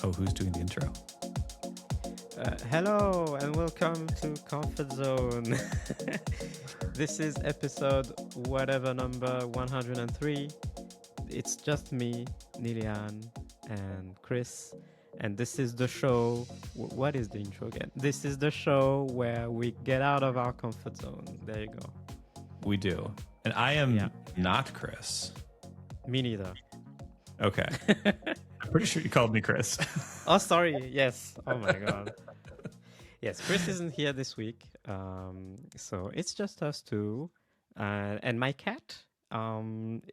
Oh, who's doing the intro? Hello and welcome to Comfort Zone. This is episode whatever number 103. It's just me, Niléane, and Chris. And this is the show. What is the intro again? This is the show where we get out of our comfort zone. There you go. We do. And I am not Chris. Me neither. Okay. I'm pretty sure you called me Chris. Oh, sorry. Yes. Oh my God. Yes, Chris isn't here this week. So it's just us two and my cat.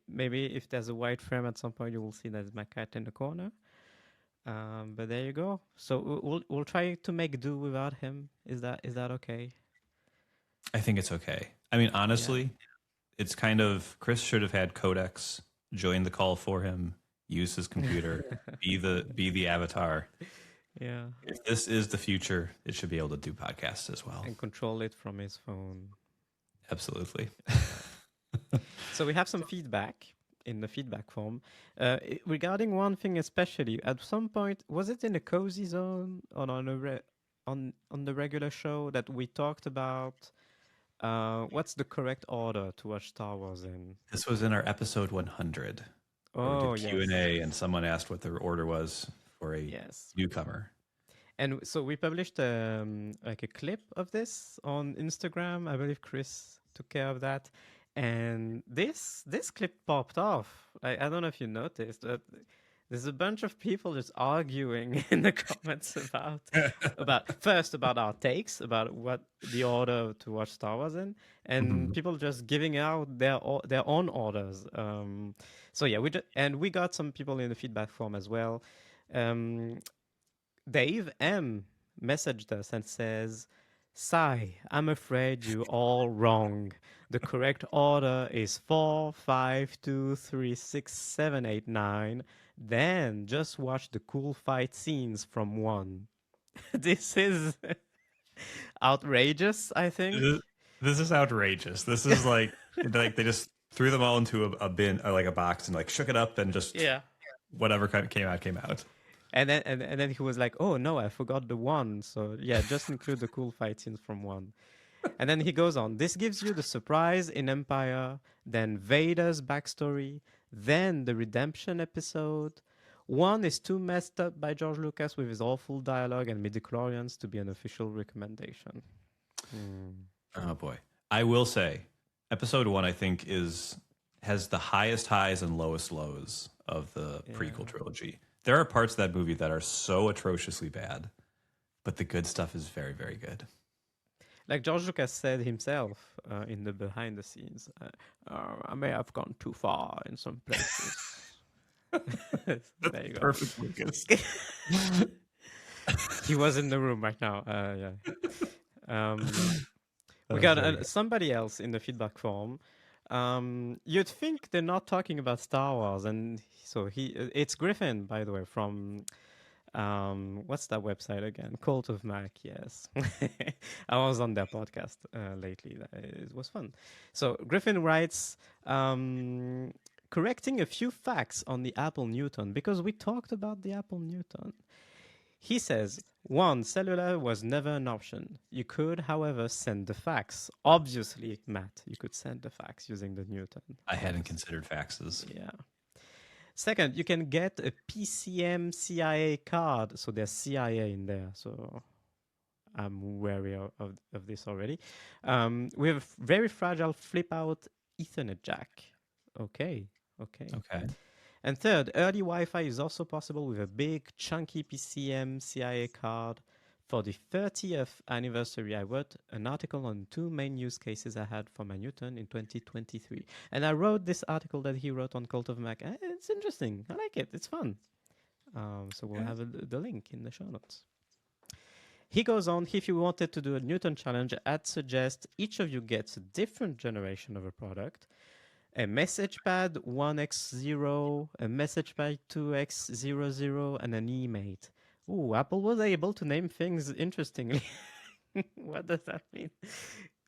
Maybe if there's a white frame at some point, you will see there's my cat in the corner. But there you go. So we'll try to make do without him. Is that okay? I think it's okay. I mean, honestly, it's kind of Chris should have had Codex join the call for him, use his computer, be the avatar. Yeah. If this is the future, it should be able to do podcasts as well. And control it from his phone. Absolutely. So we have some feedback in the feedback form regarding one thing especially. At some point, was it in the cozy zone or on the regular show that we talked about what's the correct order to watch Star Wars in? This was in our episode 100. Oh, yes. Q&A, and someone asked what their order was for a newcomer. And so we published like a clip of this on Instagram. I believe Chris took care of that. And this clip popped off. I don't know if you noticed, but there's a bunch of people just arguing in the comments about our takes about what the order to watch Star Wars in, and people just giving out their own orders. So yeah, we got some people in the feedback form as well. Dave M messaged us and says, "Sai, I'm afraid you're all wrong. The correct order is 4, 5, 2, 3, 6, 7, 8, 9. Then just watch the cool fight scenes from 1. This is outrageous, I think. This is outrageous. This is like they just threw them all into a bin or like a box and like shook it up and just whatever came out. And then he was like, "Oh no, I forgot the 1. So yeah, just include the cool fight scenes from 1." And then he goes on. This gives you the surprise in Empire, then Vader's backstory, then the redemption episode. 1 is too messed up by George Lucas with his awful dialogue and midichlorians to be an official recommendation. Oh boy. I will say, episode 1, I think, has the highest highs and lowest lows of the prequel trilogy. There are parts of that movie that are so atrociously bad, but the good stuff is very, very good. Like George Lucas said himself in the behind the scenes, I may have gone too far in some places. That's there you go. Perfect, Lucas. He was in the room right now. We got somebody else in the feedback form. You'd think they're not talking about Star Wars, and so it's Griffin, by the way, from what's that website again? Cult of Mac. Yes, I was on their podcast lately. It was fun. So Griffin writes, correcting a few facts on the Apple Newton, because we talked about the Apple Newton. He says, 1, cellular was never an option. You could, however, send the fax. Obviously, Matt, you could send the fax using the Newton. I hadn't considered faxes. Yeah. 2nd, you can get a PCM CIA card. So there's CIA in there. So I'm wary of this already. We have a very fragile flip-out Ethernet jack. Okay. And 3rd, early Wi-Fi is also possible with a big, chunky PCM CIA card. For the 30th anniversary, I wrote an article on 2 main use cases I had for my Newton in 2023. And I wrote this article that he wrote on Cult of Mac. It's interesting. I like it. It's fun. So we'll have the link in the show notes. He goes on, if you wanted to do a Newton challenge, I'd suggest each of you gets a different generation of a product. A MessagePad 1X0, a MessagePad 2X00, and an eMate. Ooh, Apple was able to name things interestingly. What does that mean?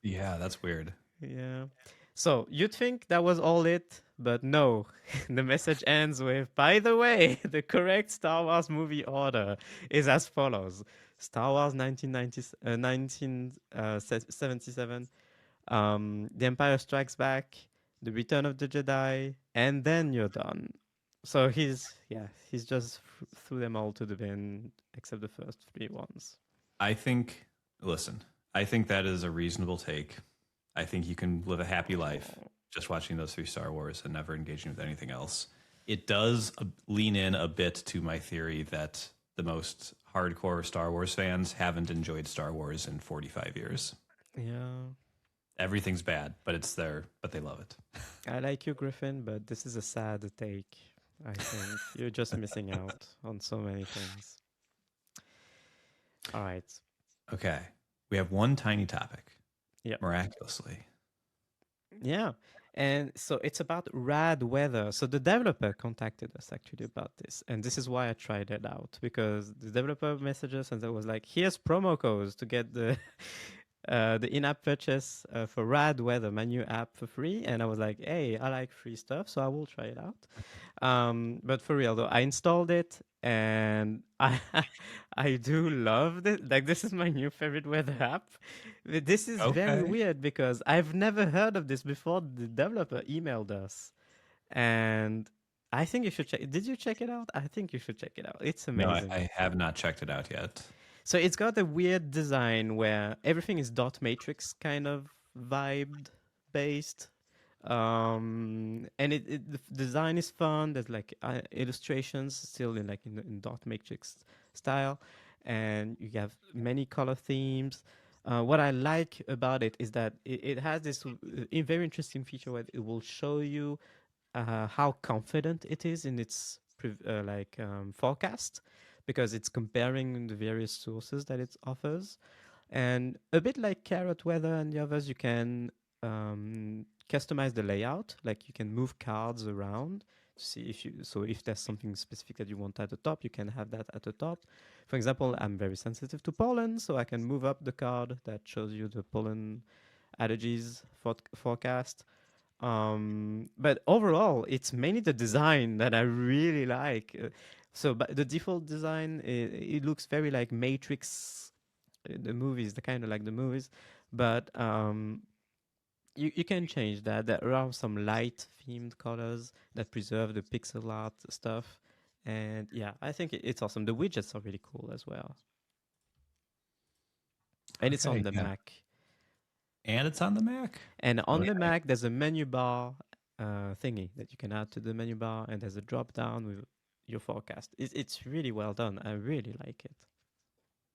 Yeah, that's weird. Yeah. So you'd think that was all it, but no. The message ends with, by the way, the correct Star Wars movie order is as follows: Star Wars 1977, The Empire Strikes Back, The Return of the Jedi, and then you're done. So he's just threw them all to the bin except the first three ones. I think, listen, I think that is a reasonable take. I think you can live a happy life just watching those three Star Wars and never engaging with anything else. It does lean in a bit to my theory that the most hardcore Star Wars fans haven't enjoyed Star Wars in 45 years. Yeah. Everything's bad, but it's there, but they love it. I like you, Griffin, but this is a sad take. I think you're just missing out on so many things. All right. Okay. We have one tiny topic. Yeah. Miraculously. Yeah. And so it's about RAD Weather. So the developer contacted us actually about this. And this is why I tried it out, because the developer messaged us and there was like, here's promo codes to get the in-app purchase for RAD Weather, my new app, for free. And I was like, hey, I like free stuff, so I will try it out. But for real though, I installed it and I do love this. Like, this is my new favorite weather app. This is very Okay. weird because I've never heard of this before. The developer emailed us, and I think you should check. Did you check it out? I think you should check it out. It's No, amazing. I have not checked it out yet. So it's got a weird design where everything is dot matrix kind of vibed based. And the design is fun. There's like illustrations still in dot matrix style, and you have many color themes. What I like about it is that it has this very interesting feature where it will show you how confident it is in its forecast, because it's comparing the various sources that it offers. And a bit like Carrot Weather and the others, you can customize the layout. Like, you can move cards around to see if there's something specific that you want at the top, you can have that at the top. For example, I'm very sensitive to pollen, so I can move up the card that shows you the pollen allergies forecast. But overall, it's mainly the design that I really like. But the default design, it looks very like Matrix, the movies, the kind of like the movies. But you can change that. There are some light themed colors that preserve the pixel art stuff. And yeah, I think it's awesome. The widgets are really cool as well. And it's on the Mac. And it's on the Mac. And on the Mac, there's a menu bar thingy that you can add to the menu bar, and there's a drop down with your forecast. It's really well done. I really like it.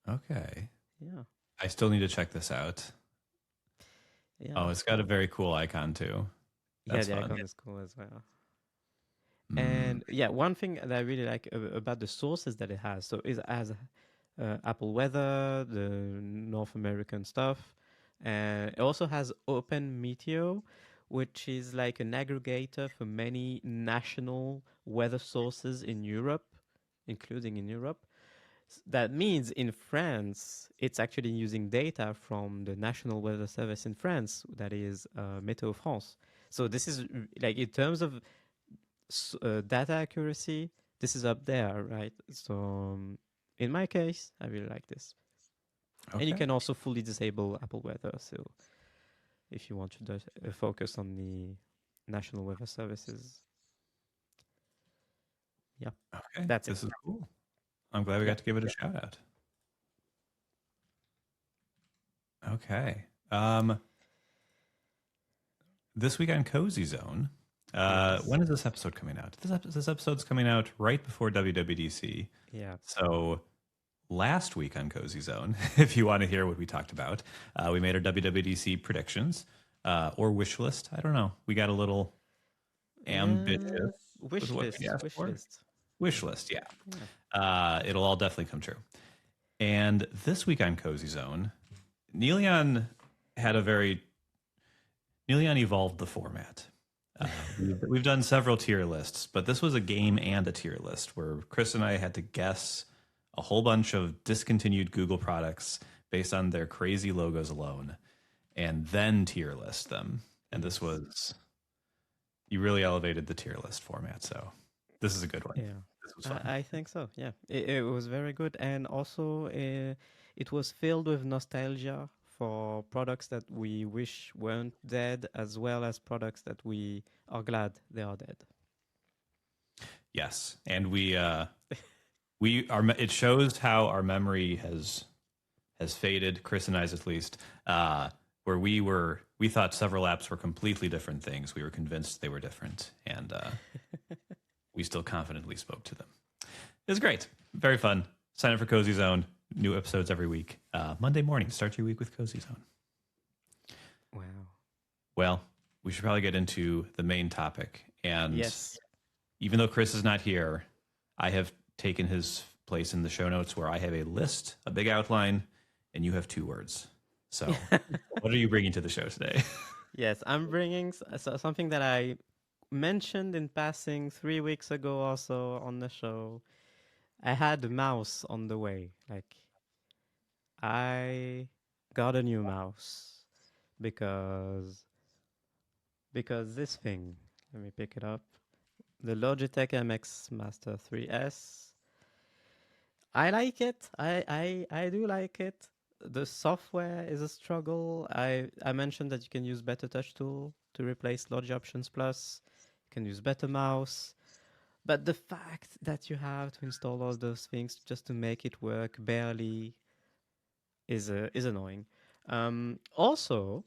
Okay. Yeah. I still need to check this out. Yeah. Oh, it's got a very cool icon too. That's the fun. icon is cool as well. And yeah, one thing that I really like about the sources that it has, so it has Apple Weather, the North American stuff, and it also has Open Meteo, which is like an aggregator for many national weather sources in Europe, including in Europe. That means in France, it's actually using data from the National Weather Service in France, that is Météo France. So this is like, in terms of data accuracy, this is up there, right? So in my case, I really like this. Okay. And you can also fully disable Apple Weather. So if you want to focus on the National Weather Services. Yeah. Okay. That's this is cool. I'm glad we got to give it a shout out. Okay. This week on Cozy Zone, when is this episode coming out? This episode's coming out right before WWDC. Yeah. So last week on Cozy Zone, if you want to hear what we talked about, we made our WWDC predictions or wish list. I don't know. We got a little ambitious. Wish list, yeah. It'll all definitely come true. And this week on Cozy Zone, Niléane evolved the format. We've done several tier lists, but this was a game and a tier list where Chris and I had to guess a whole bunch of discontinued Google products based on their crazy logos alone, and then tier list them. and this Yes. was, you really elevated the tier list format. So this is a good one. Yeah. This was fun. I think so. Yeah. It was very good, and also it was filled with nostalgia for products that we wish weren't dead, as well as products that we are glad they are dead. Yes, and it shows how our memory has faded, Chris and I's at least, where we thought several apps were completely different things. We were convinced they were different, and we still confidently spoke to them. It was great, very fun. Sign up for Cozy Zone. New episodes every week. Monday morning, start your week with Cozy Zone. Wow. Well, we should probably get into the main topic. And Yes. even though Chris is not here, I have taken his place in the show notes where I have a list, a big outline, and you have 2 words. So, what are you bringing to the show today? Yes, I'm bringing something that I mentioned in passing 3 weeks ago also on the show. I had a mouse on the way. Like, I got a new mouse because this thing. Let me pick it up. The Logitech MX Master 3S. I like it. I do like it. The software is a struggle. I mentioned that you can use Better Touch Tool to replace Logi Options Plus. You can use Better Mouse. But the fact that you have to install all those things just to make it work barely is annoying. Also,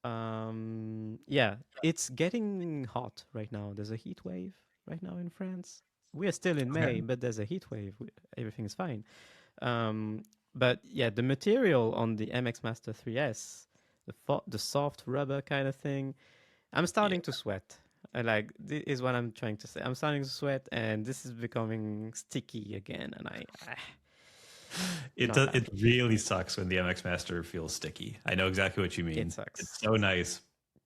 yeah, it's getting hot right now. There's a heat wave right now in France. We are still in Okay. May, but there's a heat wave. Everything is fine. Um, but yeah, the material on the MX Master 3S, the soft rubber kind of thing, I'm starting to sweat. This is what I'm trying to say. I'm starting to sweat, and this is becoming sticky again, and not It happy. really sucks when the MX Master feels sticky. I know exactly what you It mean. It's sucks. so nice,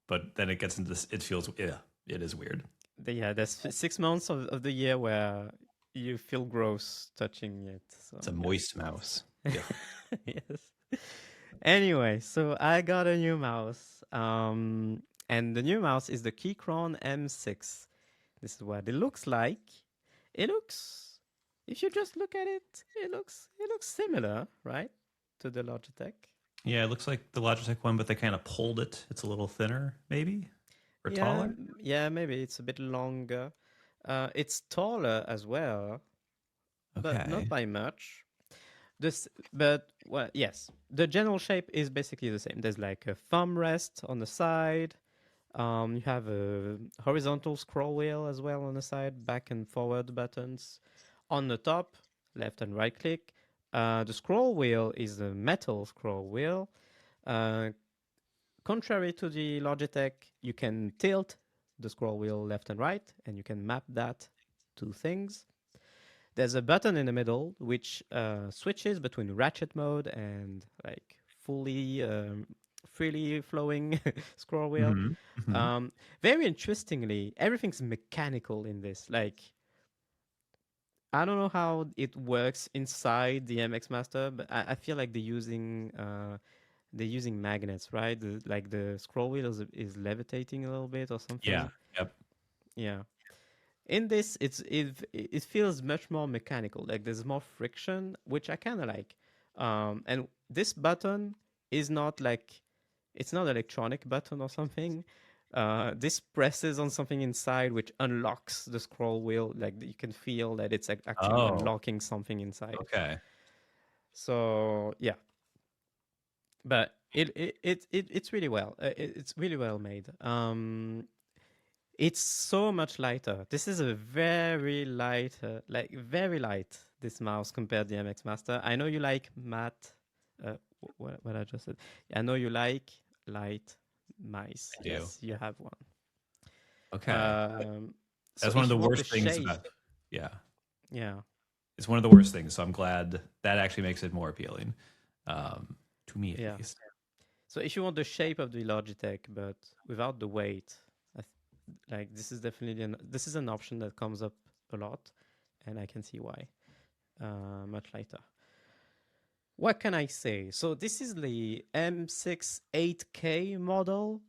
but then it gets into this. It feels, yeah, it is weird. Yeah, there's 6 months of the year where you feel gross touching it. It's a So moist mouse. Yeah. yeah. Yes. Anyway, so I got a new mouse. And the new mouse is the Keychron M6. This is what it looks like. It looks, if you just look at it, it looks similar, right, to the Logitech. Yeah, it looks like the Logitech one, but they kind of pulled it. It's a little thinner, maybe, or Yeah, taller. yeah, maybe it's a bit longer. It's taller as well, but not Okay. by much. But well, yes, the general shape is basically the same. There's like a thumb rest on the side. You have a horizontal scroll wheel as well on the side, back and forward buttons. On the top, left and right click. The scroll wheel is a metal scroll wheel. Uh, Contrary to the Logitech, you can tilt the scroll wheel left and right, and you can map that to things. There's a button in the middle which switches between ratchet mode and like fully freely flowing scroll wheel. Hmm. Hmm. Very interestingly, everything's mechanical in this. Like, I don't know how it works inside the MX Master, but I feel like they're using magnets, right? Like the scroll wheel is levitating a little bit or Yeah. something. Yep. Yeah. In this, it feels much more mechanical. Like there's more friction, which I kind of like. And this button is not like it's not electronic button or something. This presses on something inside, which unlocks the scroll wheel. Like you can feel that it's actually Oh. unlocking something inside. Okay. So yeah, but it's really well. It's really well made. It's so much lighter. This is a very light, very light. This mouse compared to the MX Master. I know you like matte. What I just said. I know you like light mice. I do. Yes, you have one. Okay. Um, so That's one of if the you want the worst things shape, about. Yeah. yeah, It's one of the worst things. So I'm glad that actually makes it more appealing, to me at yeah. least. So if you want the shape of the Logitech but without the weight, like this is definitely this is an option that comes up a lot, and I can see why. Much lighter. What can I say? So this is the M6 8K model.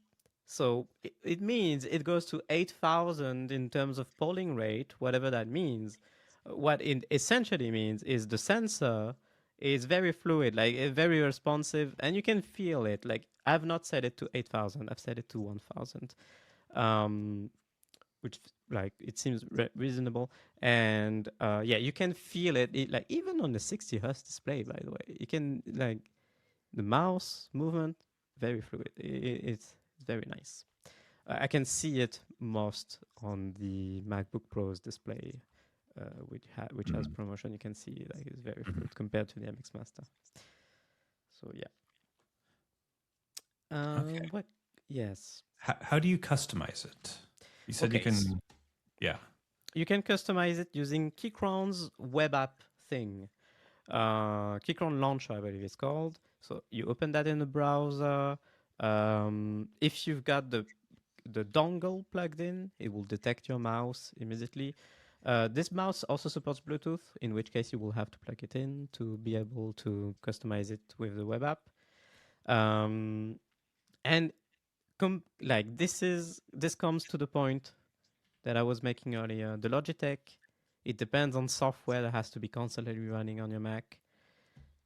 So it means it goes to 8,000 in terms of polling rate, whatever that means. What it essentially means is the sensor is very fluid, like very responsive, and you can feel it. Like I've not set it to 8,000, I've set it to 1,000, um, which like it seems reasonable. And yeah, you can feel it, like even on the 60 hertz display. By the way, you can like the mouse movement very fluid. It's very nice. I can see it most on the MacBook Pro's display, which has Mm. promotion. You can see like it's very Mhm. fluid compared to the MX Master. So yeah. Okay. What? Yes. How do you customize it? You said you Okay. can. Yeah. You can customize it using Keychron's web app thing. Keychron Launcher, I believe it's called. So you open that in the browser. If you've got the dongle plugged in, it will detect your mouse immediately. This mouse also supports Bluetooth, in which case you will have to plug it in to be able to customize it with the web app. Um, and like this comes to the point that I was making earlier. The Logitech, it depends on software that has to be constantly running on your Mac.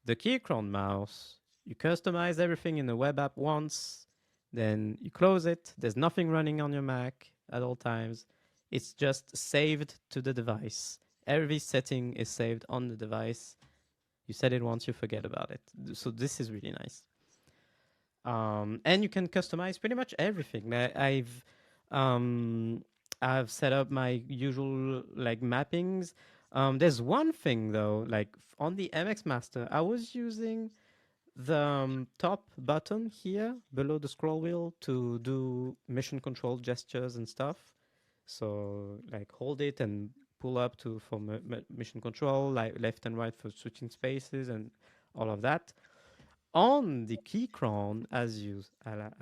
The Keychron mouse, you customize everything in the web app once, then you close it. There's nothing running on your Mac at all times. It's just saved to the device. Every setting is saved on the device. You set it once, you forget about it. So this is really nice. And you can customize pretty much everything. Um, I've set up my usual like mappings. There's one thing though, like on the MX Master, I was using the top button here below the scroll wheel to do mission control gestures and stuff. So like hold it and pull up to for mission control, like left and right for switching spaces and all of that. On the Keychron, as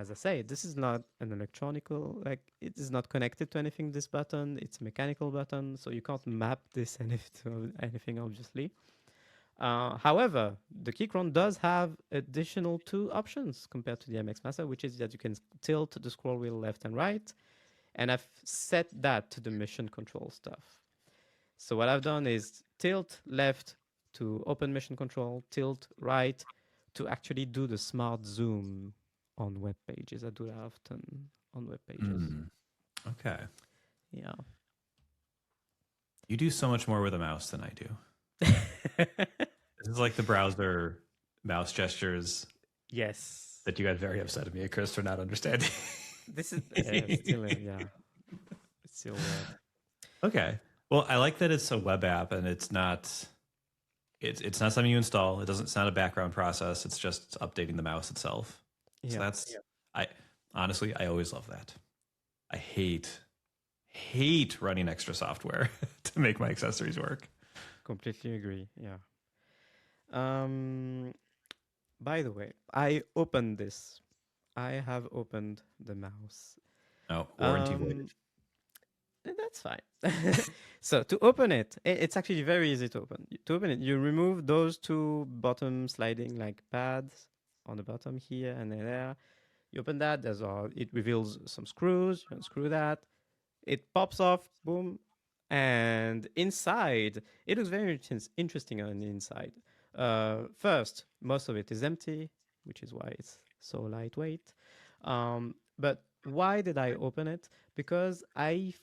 I say, this is not an electronical, like it is not connected to anything. This button, it's a mechanical button, so you can't map this to anything, obviously. However, the Keychron does have additional two options compared to the MX Master, which is that you can tilt the scroll wheel left and right, and I've set that to the mission control stuff. So what I've done is tilt left to open mission control, tilt right to actually do the smart zoom on web pages. I do that often on web pages. Mm. Okay. Yeah. You do so much more with a mouse than I do. This is like the browser mouse gestures Yes. that you got very upset at me, Chris, for not understanding. This is still yeah. It's still weird. Okay. Well, I like that it's a web app and it's not not something you install. It's not a background process. It's just updating the mouse itself. So Yeah. that's I honestly I always love that. I hate running extra software to make my accessories work. Completely agree. Yeah. By the way, I opened this. I have opened the mouse. Oh, warranty voided. That's fine. So to open it, it's actually very easy to open. To open it, you remove those two bottom sliding like pads on the bottom here and there. You open that. It reveals some screws. You unscrew that. It pops off. Boom. And inside, it looks very interesting on the inside. First, most of it is empty, which is why it's so lightweight. But why did I open it? Because I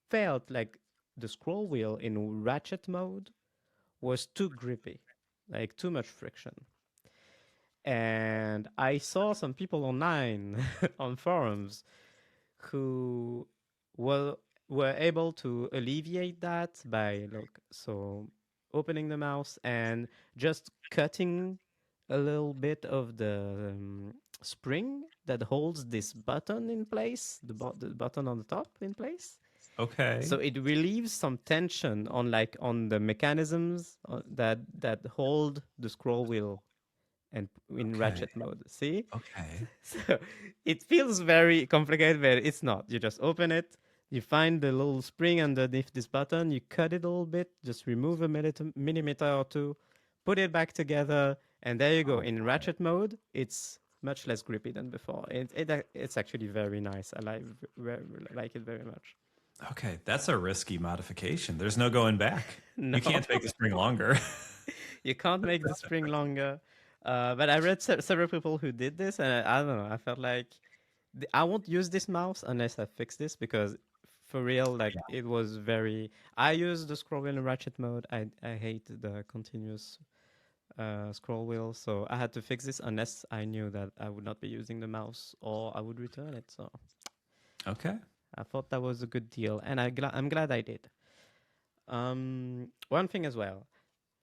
felt like the scroll wheel in ratchet mode was too grippy, like too much friction. And I saw some people online on forums who were were able to alleviate that by opening the mouse and just cutting a little bit of the spring that holds this button in place, the button on the top in place. Okay. So it relieves some tension on the mechanisms that hold the scroll wheel and in Okay. ratchet mode. See, Okay. so it feels very complicated, but it's not. You just open it, you find the little spring underneath this button, you cut it a little bit, just remove a millimeter or two, put it back together, and there you go. Oh In boy. ratchet mode, it's much less grippy than before. It's actually very nice. Like it very much. Okay, that's a risky modification. There's no going back. No, You can't make the spring longer. you can't make the spring longer. But I read several people who did this, and I don't know. I felt like I won't use this mouse unless I fix this because, for real, like it was very. I use the scroll wheel in ratchet mode. I hate the continuous scroll wheel, so I had to fix this unless I knew that I would not be using the mouse or I would return it. So Okay. I thought that was a good deal, and I'm glad I did. One thing as well,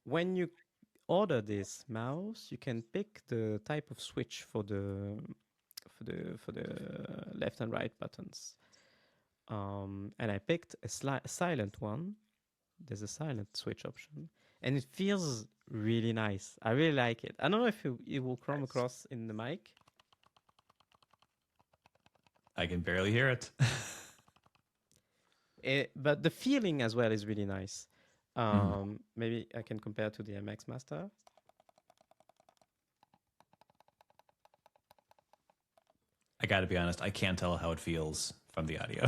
when you order this mouse, you can pick the type of switch for the left and right buttons. And I picked a silent one. There's a silent switch option, and it feels really nice. I really like it. I don't know if it will come across in the mic. I can barely hear it. But the feeling as well is really nice. Maybe I can compare to the MX Master. I got to be honest, I can't tell how it feels from the audio.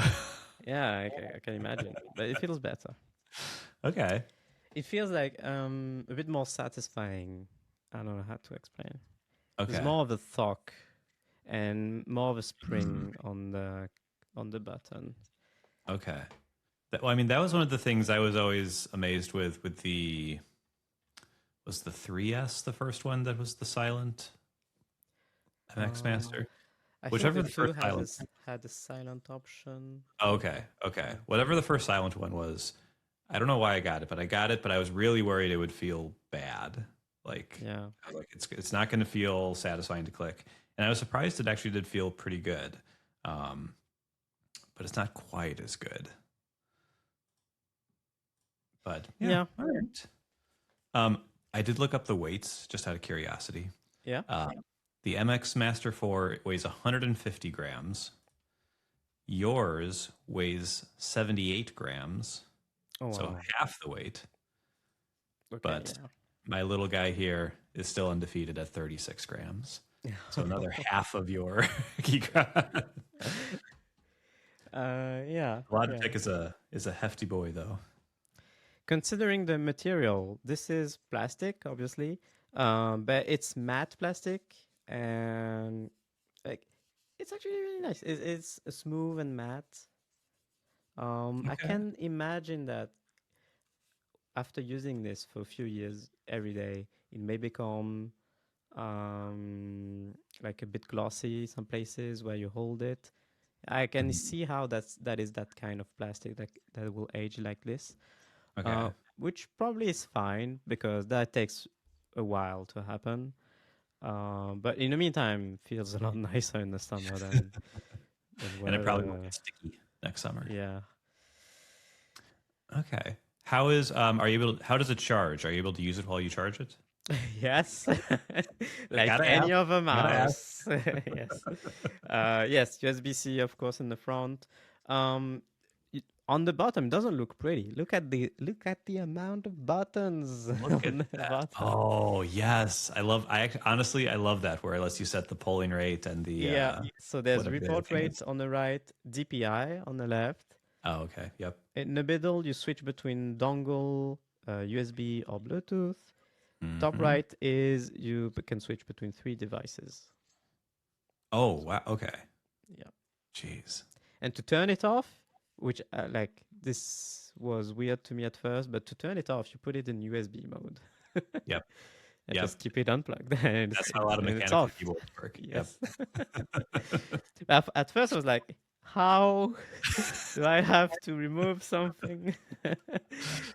Yeah, I can imagine, but it feels better. Okay. It feels like a bit more satisfying. I don't know how to explain. Okay. There's more of a thok and more of a spring on the button. Okay. Well, I mean, that was one of the things I was always amazed with the, was the 3S the first one that was the silent MX Master? I Whichever think the the two first silent. had a silent option. Okay. Whatever the first silent one was, I don't know why I got it, but I was really worried it would feel bad. Like, Yeah. I was like it's not going to feel satisfying to click. And I was surprised it actually did feel pretty good. But it's not quite as good. But yeah. All right. I did look up the weights just out of curiosity. Yeah. The MX Master 4 weighs 150 grams. Yours weighs 78 grams. Oh, wow. So half the weight. Okay, But yeah. my little guy here is still undefeated at 36 grams. So another half of your Keychron. Yeah. Logitech is a hefty boy, though. Considering the material, this is plastic, obviously, but it's matte plastic, and like it's actually really nice. It's smooth and matte. I can imagine that after using this for a few years every day, it may become like a bit glossy some places where you hold it. I can see how that is that kind of plastic that will age like this. Okay. Which probably is fine because that takes a while to happen. But in the meantime, feels a lot nicer in the summer than And it probably won't whatever. get sticky next summer. Yeah. Okay. How is are you able? How does it charge? Are you able to use it while you charge it? Yes. Like gotta any ask. other Gotta mouse. Yes. Yes, USB-C, of course, in the front. On the bottom, doesn't look pretty. Look at the amount of buttons Look on at the that. bottom. Oh yes, honestly I love that where it lets you set the polling rate and the Yeah. So there's whatever the other report thing rate is. on the right, DPI on the left. Oh, okay. Yep. In the middle, you switch between dongle, USB, or Bluetooth. Top Mhm. right is you can switch between 3 devices. Oh wow. Okay. Yeah. And Jeez. to turn it off, which like this was weird to me at first, but to turn it off, you put it in USB mode. Yep. And Yep. just keep it unplugged. And That's how a lot of and it's mechanical off. keyboards work. Yes. Yep. At first, I was like, how do I have to remove something?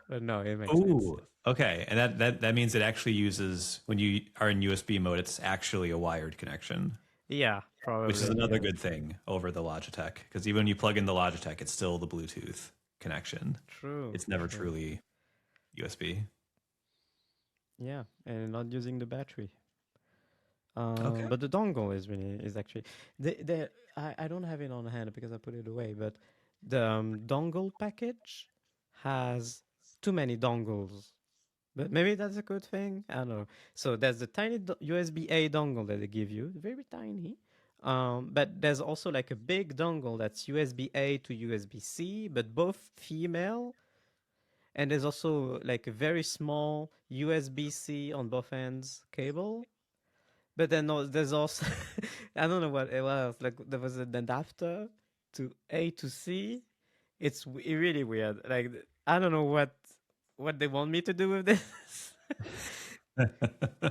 But no, it makes sense. Ooh. Okay. And that means it actually uses when you are in USB mode, it's actually a wired connection. Yeah, probably. Which is another good thing over the Logitech, because even when you plug in the Logitech, it's still the Bluetooth connection. True. It's never truly USB. Yeah, and not using the battery. Okay. But the dongle is actually I don't have it on hand because I put it away. But the dongle package has too many dongles But maybe that's a good thing. I don't know. So there's the tiny USB-A dongle that they give you, very tiny. But there's also like a big dongle that's USB-A to USB-C, but both female. And there's also like a very small USB-C on both ends cable. But then there's also I don't know what it was. Like there was an adapter to A to C. It's really weird. Like I don't know what they want me to do with this.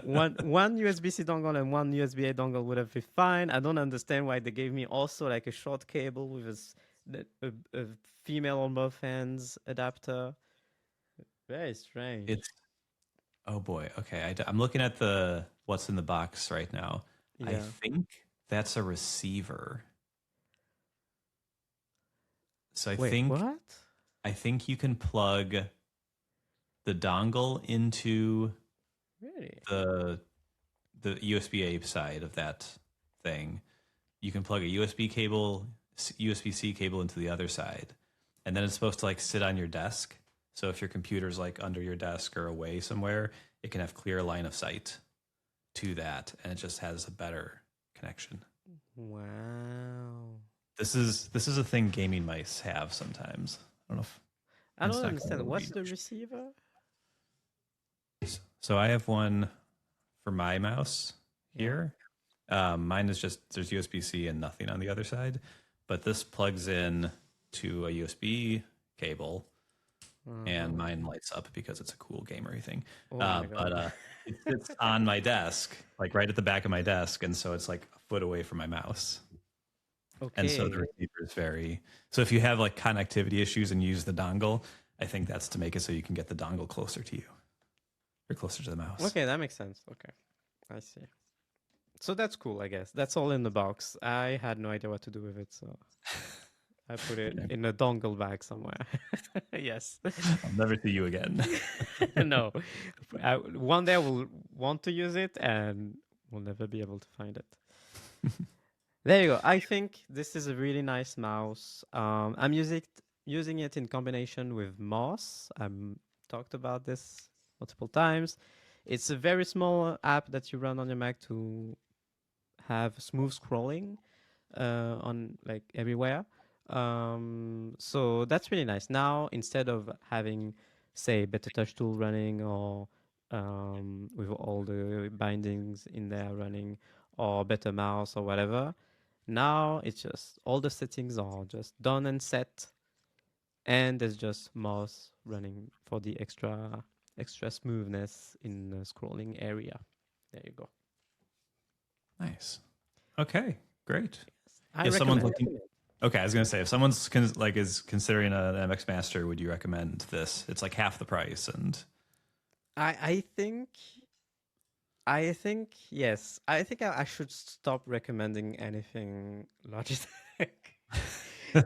one USB-C dongle and one USB-A dongle would have been fine. I don't understand why they gave me also like a short cable with a female on both ends adapter. Very strange. It's oh boy. Okay, I'm looking at the what's in the box right now. I Yeah. think that's a receiver. So Wait, what? I think you can plug the dongle into Really? the USB-A side of that thing. You can plug a USB-C cable into the other side, and then it's supposed to like sit on your desk. So if your computer's like under your desk or away somewhere, it can have clear line of sight to that, and it just has a better connection. Wow. This is a thing gaming mice have sometimes. I don't know if I it's don't not gonna understand. really What's be the much. receiver? So I have one for my mouse here. Mine is just there's USB-C and nothing on the other side, but this plugs in to a USB cable, and mine lights up because it's a cool gamery thing. Oh my God. But it sits on my desk, like right at the back of my desk, and so it's like a foot away from my mouse. And so Okay. the receiver is so if you have like connectivity issues and use the dongle, I think that's to make it so you can get the dongle closer to you or closer to the mouse. Okay, that makes sense. Okay. I see. So that's cool, I guess. That's all in the box. I had no idea what to do with it, so I put it in a dongle bag somewhere. Yes. I'll never see you again. No. One day I will want to use it and we'll never be able to find it. There you go. I think this is a really nice mouse. I'm using it in combination with Moss. I've talked about this multiple times. It's a very small app that you run on your Mac to have smooth scrolling on like everywhere. So that's really nice. Now, instead of having, say, Better Touch tool running or with all the bindings in there running or Better Mouse or whatever, now it's just all the settings are just done and set, and there's just mouse running for the extra smoothness in the scrolling area. There you go. Nice. Okay, great. I If someone's recommend. looking, okay, I was gonna say if someone's is considering an MX Master, would you recommend this? It's like half the price, and I think yes. I think I should stop recommending anything Logitech.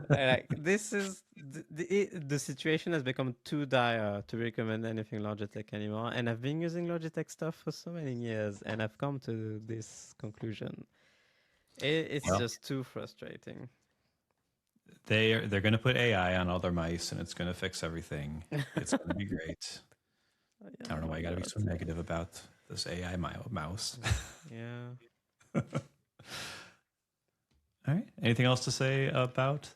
Like this is the situation has become too dire to recommend anything Logitech anymore, and I've been using Logitech stuff for so many years, and I've come to this conclusion. It's Well, just too frustrating. they're gonna put AI on all their mice, and it's gonna fix everything. It's gonna be great. I don't know why you gotta be so negative about this AI mouse. Yeah. All right. Anything else to say about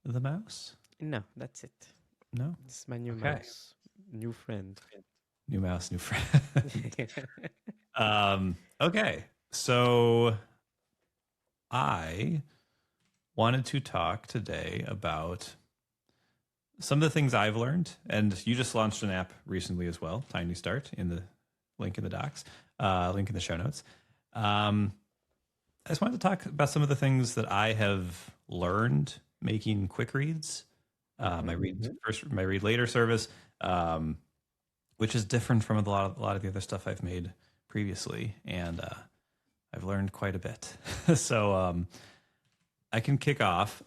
the mouse? No, that's it. No. This is my new Okay. mouse, new friend. New mouse, new friend. Okay. So I wanted to talk today about some of the things I've learned, and you just launched an app recently as well. Tiny Start in the link in the docs, link in the show notes. I just wanted to talk about some of the things that I have learned making quick reads. My read later service, which is different from a lot of the other stuff I've made previously, and I've learned quite a bit. So I can kick off.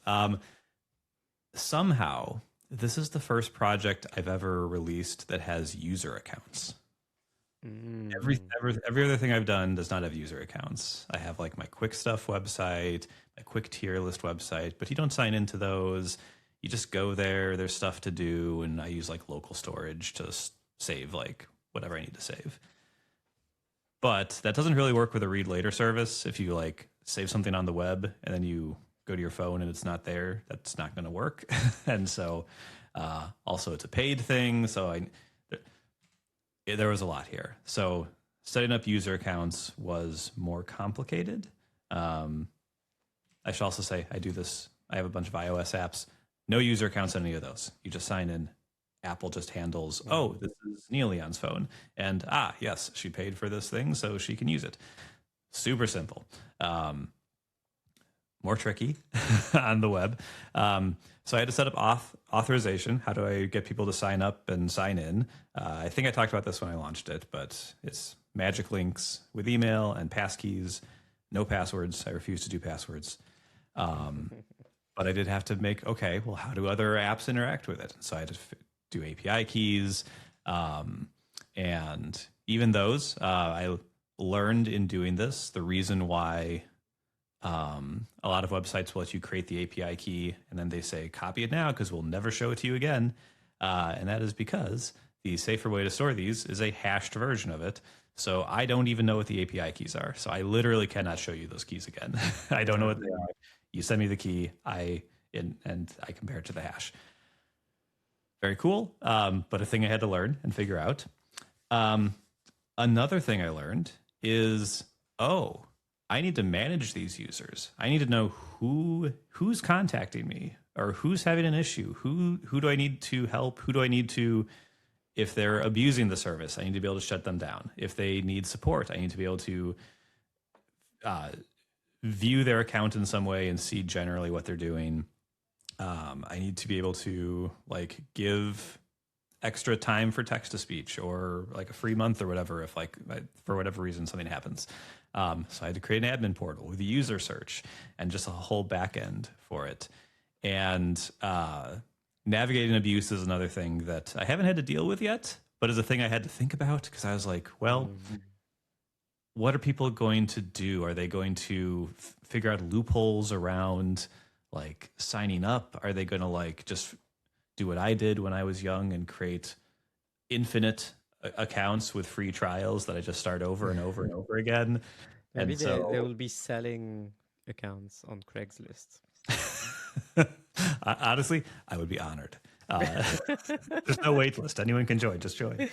Somehow, this is the first project I've ever released that has user accounts. Every other thing I've done does not have user accounts. I have like my quick stuff website, my quick tier list website, but you don't sign into those. You just go there. There's stuff to do, and I use like local storage to save like whatever I need to save. But that doesn't really work with a read later service. If you like save something on the web and then you go to your phone and it's not there, that's not going to work. And so also it's a paid thing. So there was a lot here. So setting up user accounts was more complicated. I should also say I do this. I have a bunch of iOS apps. No user accounts on any of those. You just sign in. Apple just handles, oh, this is Niléane's phone. And yes, she paid for this thing, so she can use it. Super simple. More tricky on the web. So I had to set up authorization. How do I get people to sign up and sign in? I think I talked about this when I launched it, but it's magic links with email and passkeys, no passwords. I refuse to do passwords. But I did have to make, okay, well, how do other apps interact with it? So I had to do API keys. And even those, I learned in doing this, the reason why a lot of websites will let you create the API key and then they say, copy it now because we'll never show it to you again. And that is because the safer way to store these is a hashed version of it. So I don't even know what the API keys are. So I literally cannot show you those keys again. I don't know what they are. You send me the key, and I compare it to the hash. Very cool, but a thing I had to learn and figure out. Another thing I learned is, I need to manage these users. I need to know who's contacting me or who's having an issue. Who do I need to help? Who do I need to, if they're abusing the service, I need to be able to shut them down. If they need support, I need to be able to view their account in some way and see generally what they're doing. I need to be able to like give extra time for text to speech or like a free month or whatever if like for whatever reason something happens. So I had to create an admin portal with a user search and just a whole back end for it. And navigating abuse is another thing that I haven't had to deal with yet, but is a thing I had to think about because I was like, well, what are people going to do? Are they going to figure out loopholes around like signing up? Are they going to like just do what I did when I was young and create infinite accounts with free trials that I just start over and over and over again? Maybe And they will be selling accounts on Craigslist. Honestly, I would be honored. There's no wait list. Anyone can join. Just join.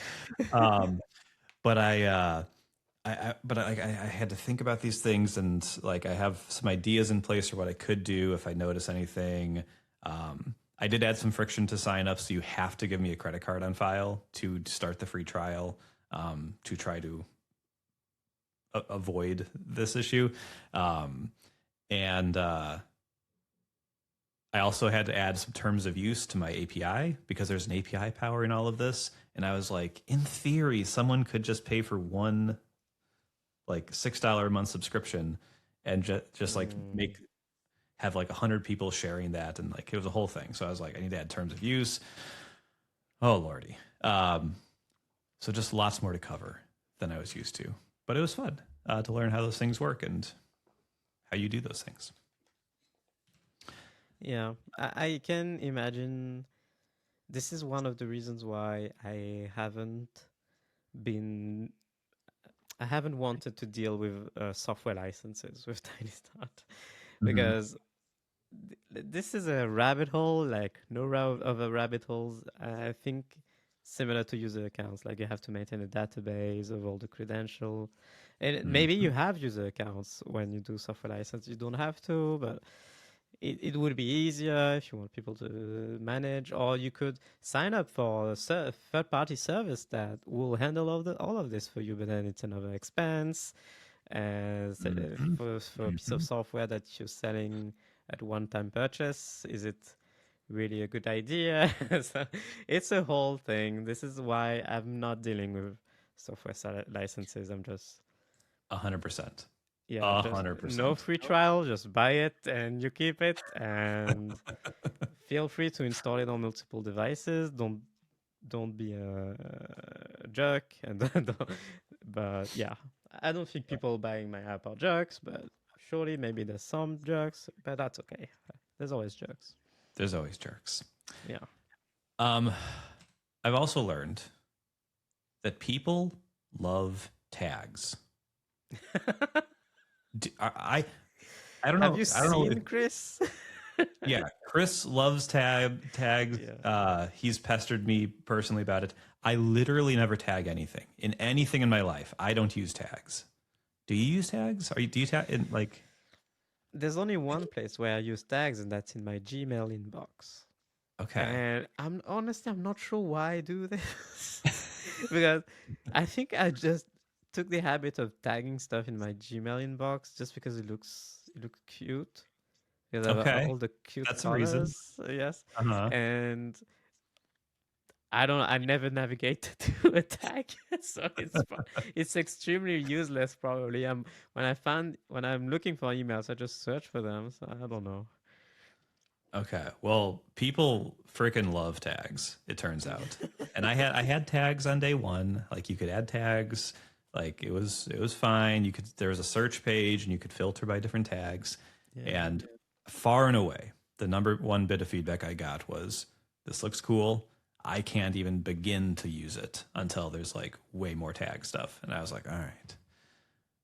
But I had to think about these things, and like I have some ideas in place for what I could do if I notice anything. I did add some friction to sign up, so you have to give me a credit card on file to start the free trial to try to avoid this issue. And I also had to add some terms of use to my API because there's an API powering all of this. And I was like, in theory, someone could just pay for one like $6 a month subscription and just like have like 100 people sharing that. And like, it was a whole thing. So I was like, I need to add terms of use. Oh, Lordy. So just lots more to cover than I was used to, but it was fun to learn how those things work and how you do those things. Yeah, I can imagine this is one of the reasons why I haven't wanted to deal with software licenses with Tiny Start because this is a rabbit hole, like no other rabbit holes. I think similar to user accounts, like you have to maintain a database of all the credentials. And maybe you have user accounts when you do software license. You don't have to, but it would be easier if you want people to manage, or you could sign up for a third-party service that will handle all of this for you, but then it's another expense. For a piece of software that you're selling at one-time purchase, is it really a good idea? So it's a whole thing. This is why I'm not dealing with software licenses. I'm just 100%. Yeah, 100%. no free trial. Just buy it and you keep it, and feel free to install it on multiple devices. Don't be a jerk, and but yeah, I don't think people buying my app are jerks, but surely maybe there's some jerks, but that's okay. There's always jerks. There's always jerks. Yeah. I've also learned that people love tags. I don't Have know. you I don't know. seen Chris? Yeah, Chris loves tags. Yeah. He's pestered me personally about it. I literally never tag anything in my life. I don't use tags. Do you use tags? Do you tag in like? There's only one place where I use tags, and that's in my Gmail inbox. Okay. And I'm not sure why I do this because I think I just took the habit of tagging stuff in my Gmail inbox just because it looks cute. Because I have Okay. all the cute That's a reason. colors, yes, Uh-huh. and I never navigated to a tag, so it's extremely useless probably. When I'm looking for emails, I just search for them. So I don't know. Okay. Well, people freaking love tags, it turns out. And I had tags on day one. Like you could add tags. Like it was fine. There was a search page and you could filter by different tags. Yeah. And far and away, the number one bit of feedback I got was this looks cool. I can't even begin to use it until there's like way more tag stuff. And I was like, all right.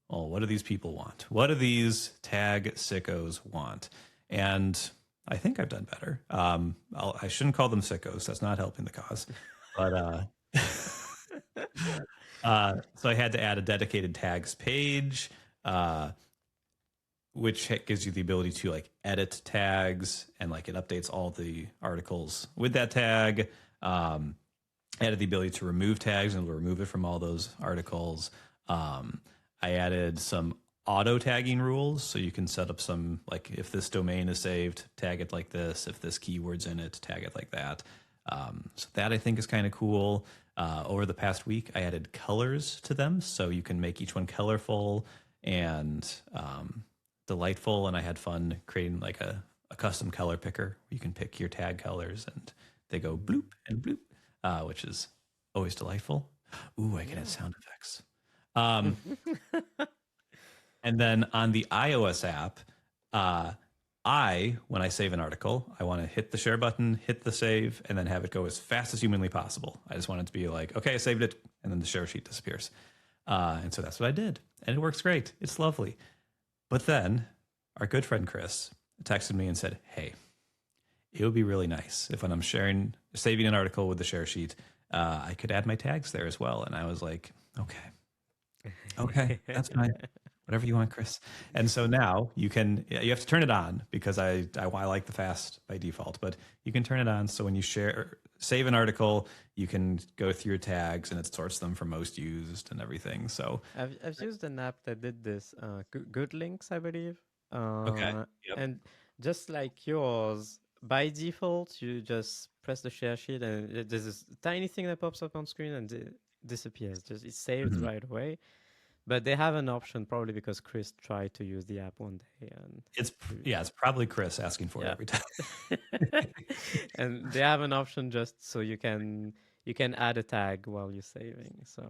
Well, what do these people want? What do these tag sickos want? And I think I've done better. I shouldn't call them sickos. That's not helping the cause. But so I had to add a dedicated tags page, which gives you the ability to like edit tags and like it updates all the articles with that tag. Added the ability to remove tags and it'll remove it from all those articles. I added some auto tagging rules, so you can set up some like if this domain is saved, tag it like this. If this keyword's in it, tag it like that. So that I think is kind of cool. Over the past week, I added colors to them, so you can make each one colorful and delightful. And I had fun creating like a custom color picker. You can pick your tag colors, and they go bloop and bloop, which is always delightful. Ooh, I can add sound effects. And then on the iOS app, when I save an article, I want to hit the share button, hit the save, and then have it go as fast as humanly possible. I just want it to be like, okay, I saved it, and then the share sheet disappears. And so that's what I did. And it works great. It's lovely. But then our good friend Chris texted me and said, hey, it would be really nice if when I'm saving an article with the share sheet, I could add my tags there as well. And I was like, okay, that's fine. Whatever you want, Chris. And so now you have to turn it on because I like the fast by default, but you can turn it on. So when you save an article, you can go through your tags and it sorts them for most used and everything. So I've used an app that did this. Good Links, I believe. okay. Yep. And just like yours, by default, you just press the share sheet and there's this tiny thing that pops up on screen and it disappears. Just it saves right away. But they have an option, probably because Chris tried to use the app one day, and it's probably Chris asking for it every time. And they have an option just so you can add a tag while you're saving. So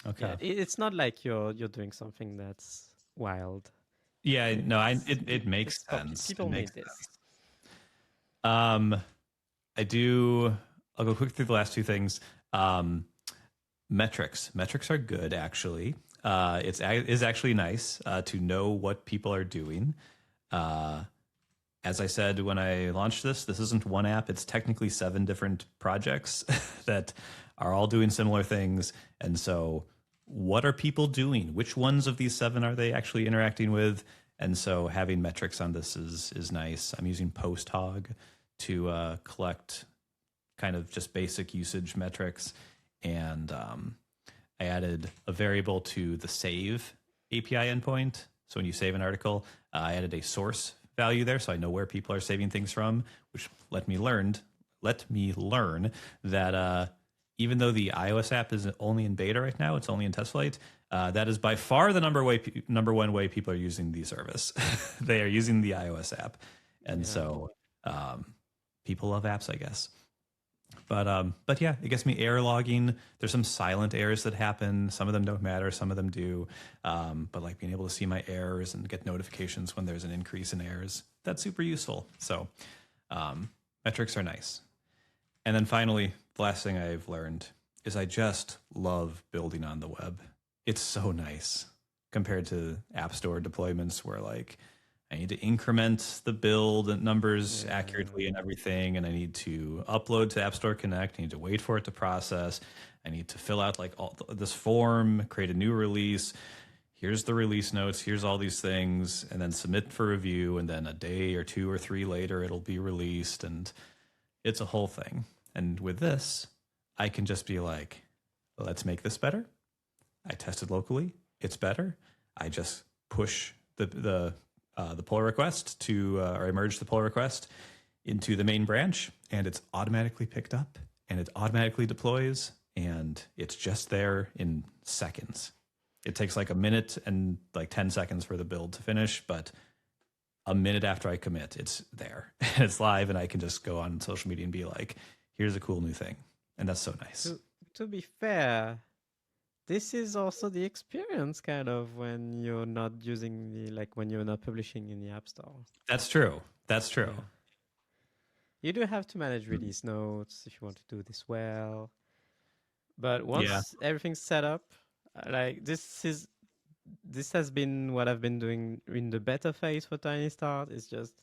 Okay, it's not like you're doing something that's wild. Yeah, no, it makes sense. People need this. I do. I'll go quick through the last two things. Metrics are good actually. It is actually nice to know what people are doing. As I said when I launched this isn't one app. It's technically 7 different projects that are all doing similar things. And so what are people doing? Which ones of these 7 are they actually interacting with? And so having metrics on this is nice. I'm using PostHog to collect kind of just basic usage metrics. And I added a variable to the save API endpoint. So when you save an article, I added a source value there, so I know where people are saving things from, which let me learn that even though the iOS app is only in beta right now, it's only in test flight. That is by far the number one way people are using the service. They are using the iOS app, and so people love apps, I guess. But yeah, it gets me error logging. There's some silent errors that happen. Some of them don't matter. Some of them do. But like being able to see my errors and get notifications when there's an increase in errors, that's super useful. So metrics are nice. And then finally, the last thing I've learned is I just love building on the web. It's so nice compared to App Store deployments where like I need to increment the build and numbers accurately and everything, and I need to upload to App Store Connect. I need to wait for it to process. I need to fill out like all this form, create a new release. Here's the release notes. Here's all these things, and then submit for review. And then a day or 2 or 3 later, it'll be released, and it's a whole thing. And with this, I can just be like, let's make this better. I tested locally. It's better. I just push the pull request to, or I merge the pull request into the main branch, and it's automatically picked up, and it automatically deploys, and it's just there in seconds. It takes like a minute and like 10 seconds for the build to finish, but a minute after I commit, it's there. It's live, and I can just go on social media and be like, here's a cool new thing. And that's so nice. To be fair, this is also the experience kind of when you're not using when you're not publishing in the App Store. That's true. That's true. Yeah. You do have to manage release notes if you want to do this well. But once everything's set up, like this has been what I've been doing in the beta phase for Tiny Start. It's just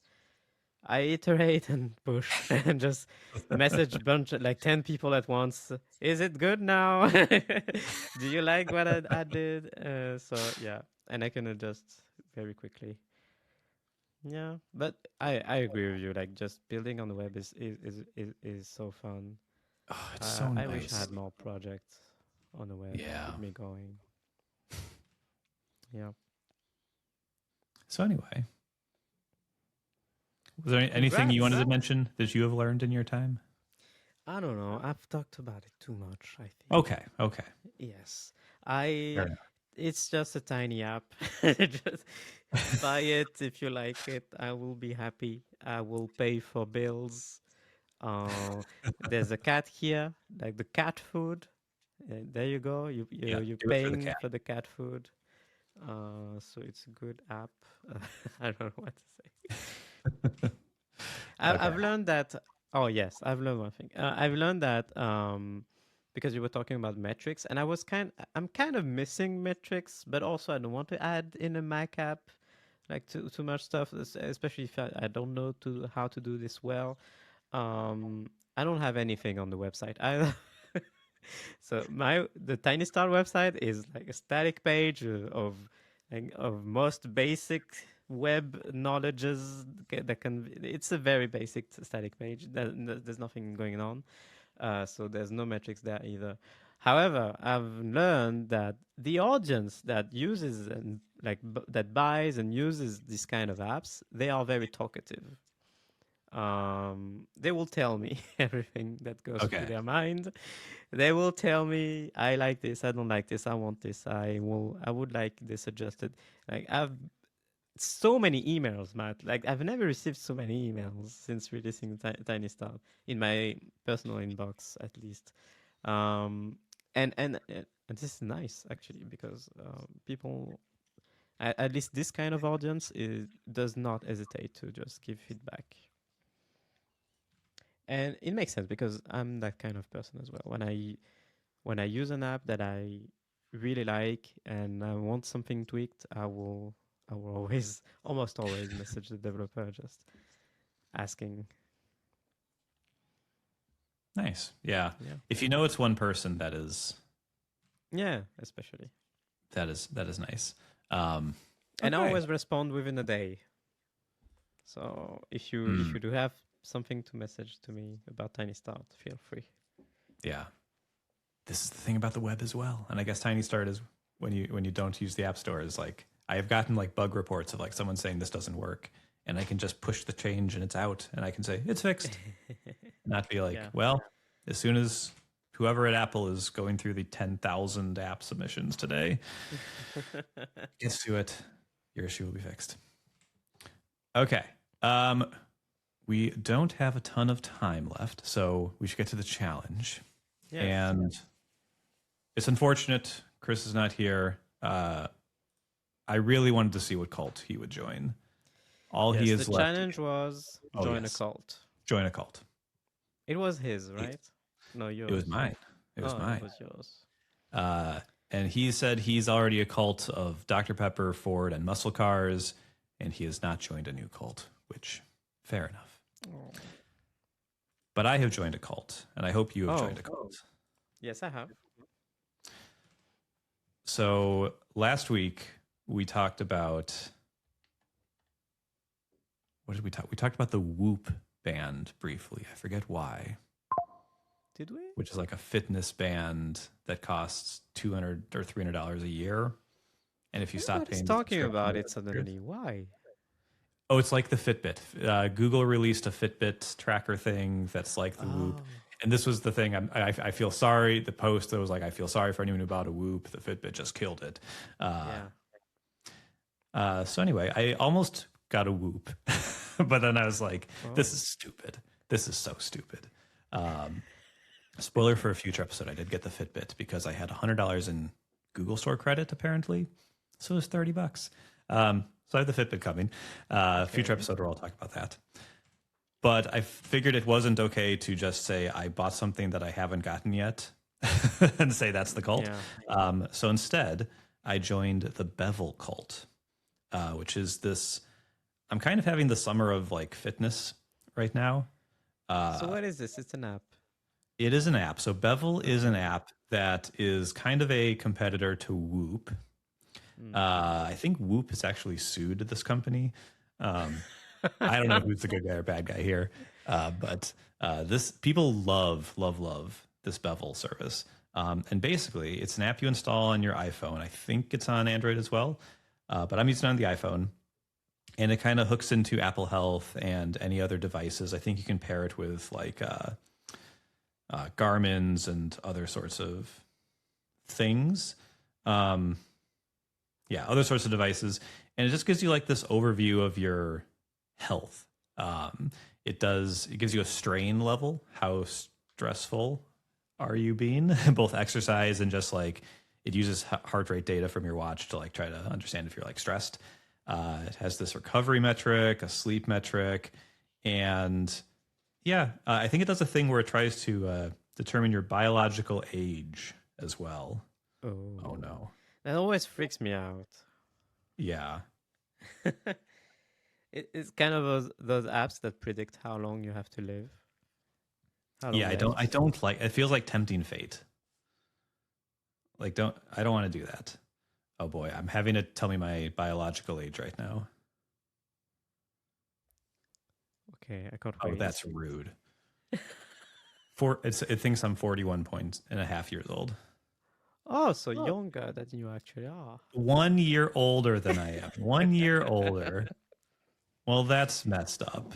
I iterate and push and just message a bunch of 10 people at once. Is it good now? Do you like what I did? So yeah, and I can adjust very quickly. Yeah, but I agree with you. Like just building on the web is so fun. Oh, it's so nice. I wish I had more projects on the web. Yeah. Keep me going. Yeah. So anyway, was there anything you wanted to mention that you have learned in your time? I don't know. I've talked about it too much, I think. Okay. Yes. It's just a tiny app. Just buy it if you like it. I will be happy. I will pay for bills. There's a cat here, like the cat food. There you go. You're paying for the cat food. So it's a good app. I don't know what to say. I've learned that. Oh yes, I've learned one thing. I've learned that because you were talking about metrics, and I'm kind of missing metrics, but also I don't want to add in a Mac app like too much stuff, especially if I don't know how to do this well. I don't have anything on the website either. So the Tiny Star website is like a static page of most basic web knowledges it's a very basic static page. There's nothing going on. So there's no metrics there either. However, I've learned that the audience that uses and that buys and uses these kind of apps, they are very talkative. They will tell me everything that goes through their mind. They will tell me, I like this, I don't like this, I want this, I would like this adjusted. Like I've so many emails, Matt. Like I've never received so many emails since releasing Tiny Start in my personal inbox, at least. And this is nice actually because people, at least this kind of audience, does not hesitate to just give feedback. And it makes sense because I'm that kind of person as well. When I use an app that I really like and I want something tweaked, I will almost always message the developer just asking. Nice. Yeah. If you know it's one person, that is. Yeah, especially. That is nice. And I always respond within a day. So if you do have something to message to me about Tiny Start, feel free. Yeah. This is the thing about the web as well. And I guess Tiny Start is when you don't use the App Store is like I have gotten like bug reports of like someone saying this doesn't work, and I can just push the change and it's out, and I can say it's fixed. Not be like, well, as soon as whoever at Apple is going through the 10,000 app submissions today gets to it, your issue will be fixed. Okay. We don't have a ton of time left, so we should get to the challenge. Yes. And it's unfortunate Chris is not here. I really wanted to see what cult he would join. The challenge was join a cult. Join a cult. It was his, right? No, yours. It was mine. It was Oh, mine. it was yours. And he said he's already a cult of Dr. Pepper, Ford, and muscle cars, and he has not joined a new cult, which, fair enough. Oh. But I have joined a cult, and I hope you have joined a cult. Yes, I have. So last week we talked about, what did we talk? We talked about the Whoop band briefly. I forget why. Did we? Which is like a fitness band that costs $200 or $300 a year. And if you stop paying, talking about it suddenly. Why? Oh, it's like the Fitbit. Google released a Fitbit tracker thing that's like the Whoop. And this was the thing. I feel sorry. The post that was like, I feel sorry for anyone who bought a Whoop. The Fitbit just killed it. So anyway, I almost got a Whoop, but then I was like, this is stupid. This is so stupid. Spoiler for a future episode, I did get the Fitbit because I had $100 in Google Store credit, apparently. So it was $30. So I have the Fitbit coming. Future episode where I'll talk about that. But I figured it wasn't okay to just say I bought something that I haven't gotten yet and say that's the cult. Yeah. So instead, I joined the Bevel cult, which is this. I'm kind of having the summer of like fitness right now. So what is this? It's an app. It is an app. So Bevel is an app that is kind of a competitor to Whoop. I think Whoop has actually sued this company. I don't know who's the good guy or bad guy here, but this people love this Bevel service. And basically, it's an app you install on your iPhone. I think it's on Android as well, but I'm using it on the iPhone. And it kind of hooks into Apple Health and any other devices. I think you can pair it with like Garmin's and other sorts of things. Other sorts of devices. And it just gives you like this overview of your health. It gives you a strain level. How stressful are you being? Both exercise and just like it uses heart rate data from your watch to like try to understand if you're like stressed. It has this recovery metric, a sleep metric, and I think it does a thing where it tries to determine your biological age as well. Oh no. That always freaks me out. Yeah. It's kind of those apps that predict how long you have to live. I don't like it. Feels like tempting fate. Like I don't want to do that. Oh boy, I'm having it tell me my biological age right now. Okay, I can't wait. Oh, that's rude. It thinks I'm 41.5 years old. Oh, so younger than you actually are. 1 year older than I am. 1 year older. Well, that's messed up.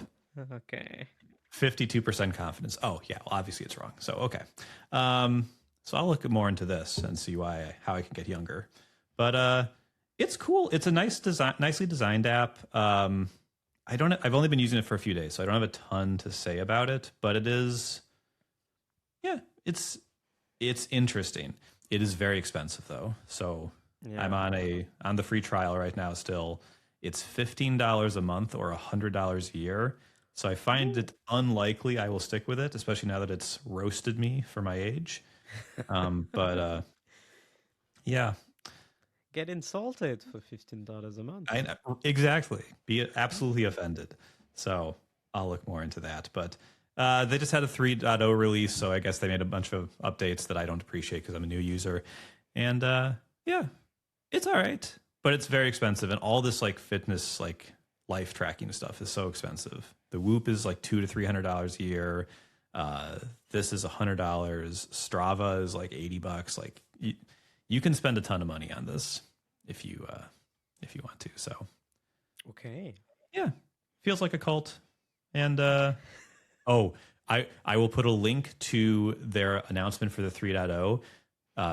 Okay. 52% confidence. Oh, yeah. Well, obviously it's wrong. So, okay. So I'll look more into this and see how I can get younger. But it's cool. It's a nicely designed app. I've only been using it for a few days, so I don't have a ton to say about it. But it is, it's interesting. It is very expensive though. So I'm on the free trial right now still. It's $15 a month or $100 a year. So I find it unlikely I will stick with it, especially now that it's roasted me for my age. But Get insulted for $15 a month. Exactly. Be absolutely offended. So I'll look more into that. But they just had a 3.0 release, so I guess they made a bunch of updates that I don't appreciate because I'm a new user. And it's all right, but it's very expensive. And all this like fitness, like life tracking stuff is so expensive. The Whoop is like $200 to $300 a year. This is $100. Strava is like $80. Like you can spend a ton of money on this if you want to. So okay, feels like a cult. And I will put a link to their announcement for the 3.0,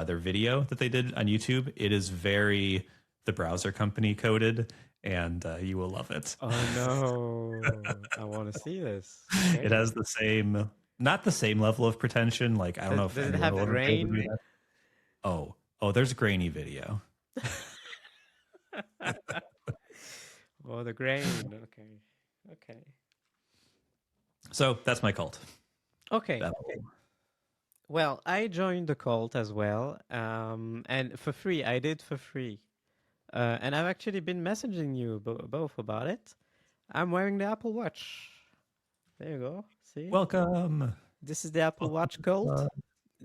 their video that they did on YouTube. It is very the browser company coded, and you will love it. Oh no, I want to see this. Okay. It has not the same level of pretension. Like I don't know if does it have grain? Oh, there's grainy video. Oh, the grain. Okay. So that's my cult. Okay. Well, I joined the cult as well, and for free. I did for free, and I've actually been messaging you both about it. I'm wearing the Apple Watch. There you go. See, Welcome. this is the Apple Watch cult. Uh,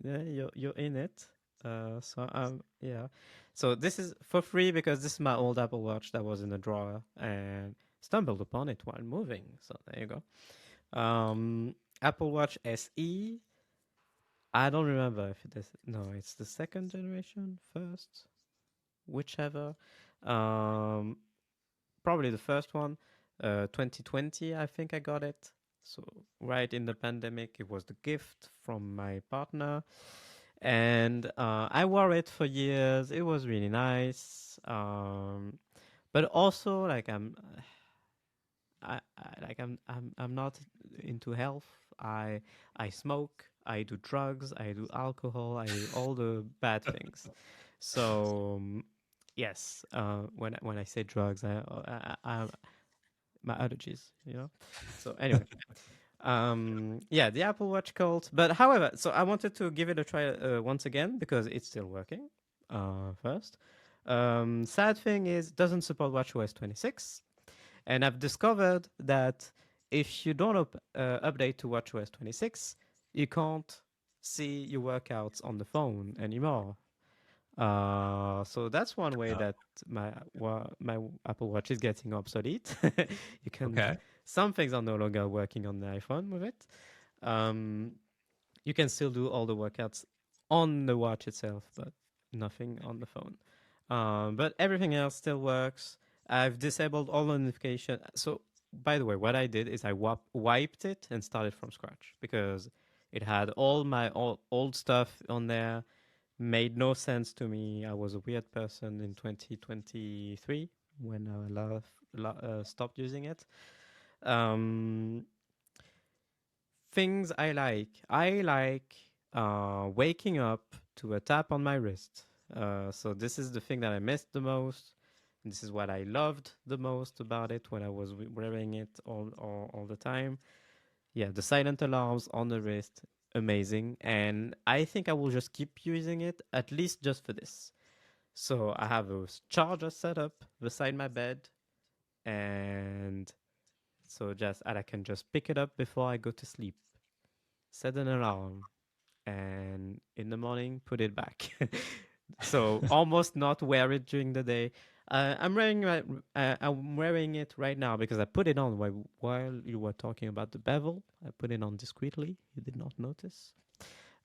Yeah, you're in it. Yeah. So this is for free because this is my old Apple Watch that was in a drawer and stumbled upon it while moving. So there you go. Apple Watch SE. I don't remember if it is. No, it's the second generation, first, whichever. Um, Probably the first one. 2020, I think I got it. So right in the pandemic, it was the gift from my partner, and I wore it for years. It was really nice. But also like I'm not into health. I smoke. I do drugs. I do alcohol. I do all the bad things. So yes, when I say drugs, I my allergies, you know. So anyway, yeah, the Apple Watch cult. But however, so I wanted to give it a try once again because it's still working. First, sad thing is doesn't support WatchOS 26, and I've discovered that if you don't update to WatchOS 26, you can't see your workouts on the phone anymore. So that's one way that my Apple Watch is getting obsolete. You can okay. some things are no longer working on the iPhone with it. Um, you can still do all the workouts on the watch itself, but nothing on the phone. But everything else still works. I've disabled all notification. So by the way, what I did is I wiped it and started from scratch because it had all my old stuff on there. Made no sense to me. I was a weird person in 2023 when I stopped using it. Um, Things I like. I like waking up to a tap on my wrist. So this is the thing that I missed the most. This is what I loved the most about it when I was wearing it all the time. Yeah, the silent alarms on the wrist, amazing. And I think I will just keep using it, at least just for this. So I have a charger set up beside my bed, and so just and I can just pick it up before I go to sleep, set an alarm, and in the morning put it back. So almost not wear it during the day. I'm wearing it right now because I put it on while you were talking about the bevel. I put it on discreetly. You did not notice.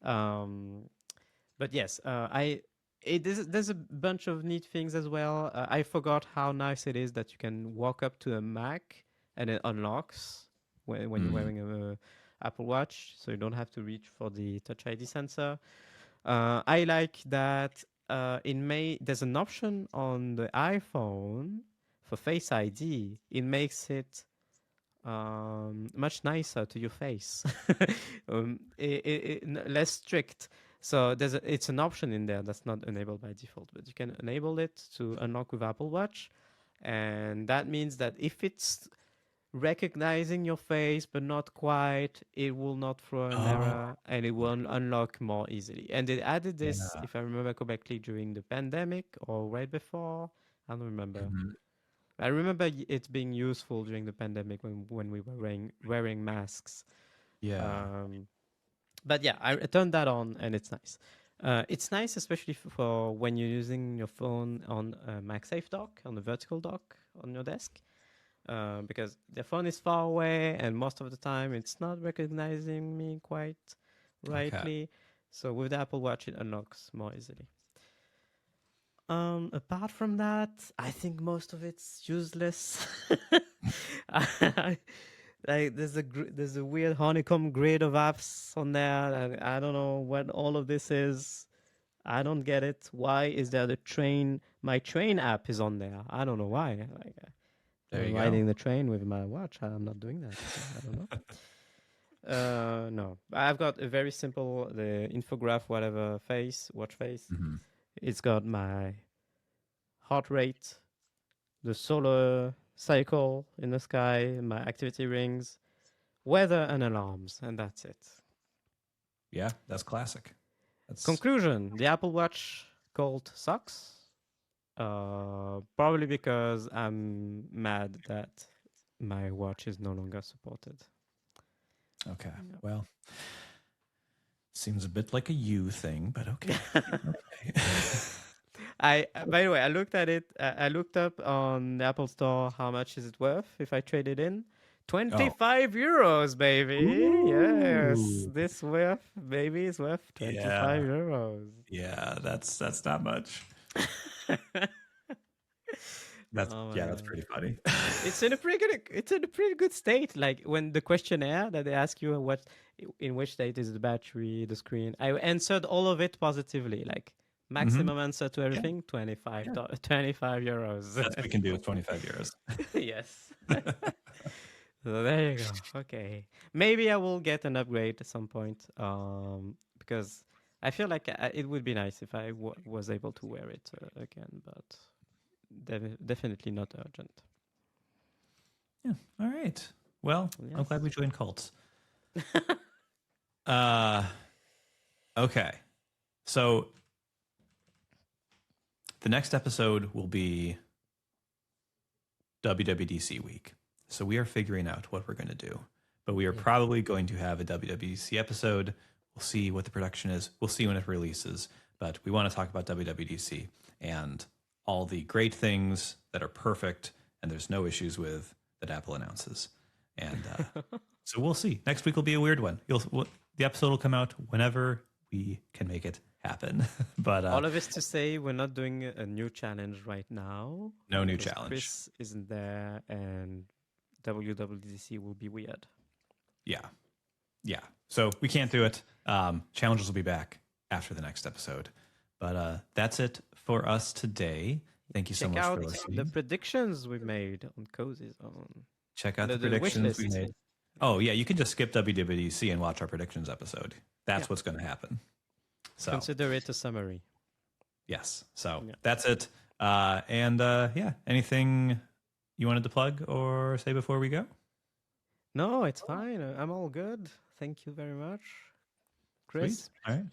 Um, but yes, there's a bunch of neat things as well. I forgot how nice it is that you can walk up to a Mac and it unlocks when you're Mm. wearing a Apple Watch, so you don't have to reach for the Touch ID sensor. I like that in May there's an option on the iPhone for Face ID. It makes it much nicer to your face, less strict. So it's an option in there that's not enabled by default, but you can enable it to unlock with Apple Watch, and that means that if it's recognizing your face but not quite, it will not throw an Oh, error and it will unlock more easily. And they added this, yeah. if I remember correctly, during the pandemic or right before. I don't remember. Mhm. I remember it being useful during the pandemic when we were wearing masks. Yeah. Um, but yeah, I turned that on and it's nice. It's nice, especially for when you're using your phone on a MagSafe dock, on the vertical dock on your desk, because the phone is far away and most of the time it's not recognizing me quite Okay. rightly. So with the Apple Watch, it unlocks more easily. Apart from that, I think most of it's useless. Like there's a weird honeycomb grid of apps on there. And I don't know what all of this is. I don't get it. Why is there the train? My train app is on there. I don't know why. Like There you go. riding the train with my watch. I'm not doing that. So I don't know. No, I've got a very simple the infograph whatever watch face. Hmm. It's got my heart rate, the solar cycle in the sky, my activity rings, weather and alarms, and that's it. Yeah, that's classic. That's Conclusion: the Apple Watch Colt sucks. Probably because I'm mad that my watch is no longer supported. okay. Yeah. Well, seems a bit like a you thing, but okay. Okay. By the way, I looked at it. I looked up on the Apple Store how much is it worth if I trade it in. Oh. 25 euros, baby. Yes, Ooh. this baby is worth 25 euros. Yeah, that's not much. That's Oh my that's God. pretty funny. It's in a pretty good state. Like when the questionnaire that they ask you in which state is the battery, the screen, I answered all of it positively. Like maximum answer to everything, 25 euros. That's what we can do with 25 euros. Yes. So there you go. Okay. Maybe I will get an upgrade at some point. Because I feel like it would be nice if I was able to wear it again, but definitely not urgent. Yeah. All right. Well, I'm Yes. glad we joined cults. Okay. So the next episode will be WWDC week. So we are figuring out what we're going to do. But we are probably going to have a WWDC episode. We'll see what the production is. We'll see when it releases. But we want to talk about WWDC and all the great things that are perfect and there's no issues with that Apple announces. And so we'll see. Next week will be a weird one. The episode will come out whenever we can make it happen. But all of this to say, we're not doing a new challenge right now. No new because challenge. Chris isn't there, and WWDC will be weird. Yeah. So we can't do it. Challenges will be back after the next episode. But that's it for us today. Thank you so much for listening. The predictions we made on Cozy Zone. Check out the predictions we made. Oh, yeah. You can just skip WWDC and watch our predictions episode. That's what's going to happen. So consider it a summary. Yes. So that's it. Anything you wanted to plug or say before we go? No, it's fine. I'm all good. Thank you very much, Chris. Sweet. All right.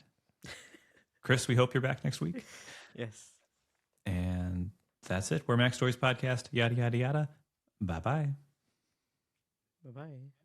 Chris, we hope you're back next week. Yes. And that's it. We're Mac Stories Podcast. Yada, yada, yada. Bye-bye. Bye-bye.